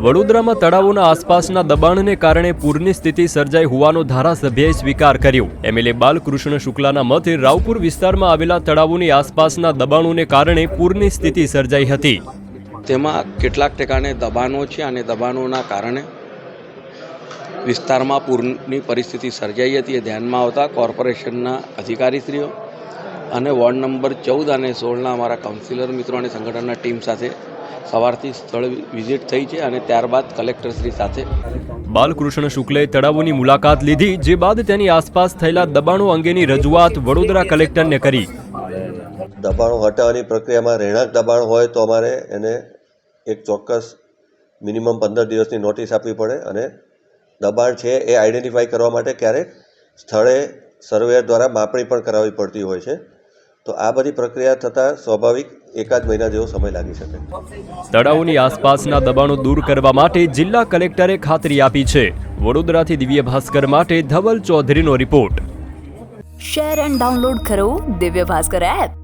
વડોદરામાં તળાવોના આસપાસના દબાણને કારણે પૂરની સ્થિતિ સર્જાઈ હોવાનો ધારાસભ્યએ સ્વીકાર કર્યો। એમએલએ બાલકૃષ્ણ શુક્લાના મતે રાવપુર વિસ્તારમાં આવેલા તળાવોની આસપાસના દબાણોને કારણે પૂરની સ્થિતિ સર્જાઈ હતી। તેમાં કેટલાક ઠેકાણે દબાણો છે અને દબાણોના કારણે વિસ્તારમાં પૂરની પરિસ્થિતિ સર્જાઈ હતી। એ ધ્યાનમાં આવતા કોર્પોરેશનના અધિકારીશ્રીઓ અને વોર્ડ નંબર 14 અને 16ના અમારા કાઉન્સિલર મિત્રો અને સંગઠનના ટીમ સાથે સવારથી સ્થળ વિઝિટ થઈ છે અને ત્યારબાદ કલેક્ટરશ્રી સાથે બાલકૃષ્ણ શુક્લે તળાવોની મુલાકાત લીધી, જે બાદ તેની આસપાસ થયેલા દબાણો અંગેની રજૂઆત વડોદરા કલેક્ટરને કરી। દબાણો હટાવવાની પ્રક્રિયામાં રહેણાંક દબાણ હોય તો અમારે એને એક ચોક્કસ મિનિમમ 15 દિવસની નોટિસ આપવી પડે અને દબાણ છે એ આઈડેન્ટિફાઈ કરવા માટે ક્યારેક સ્થળે સર્વેયર દ્વારા માપણી પણ કરાવવી પડતી હોય છે। તો આ બધી પ્રક્રિયા થતાં સ્વાભાવિક એકાદ મહિના જેવો સમય લાગી શકે। તળાવોની આસપાસના દબાણો દૂર કરવા માટે જિલ્લા કલેક્ટરે ખાતરી આપી છે। વડોદરાથી દિવ્ય ભાસ્કર માટે ધવલ ચૌધરીનો રિપોર્ટ। શેર એન્ડ ડાઉનલોડ કરો દિવ્ય ભાસ્કર એપ।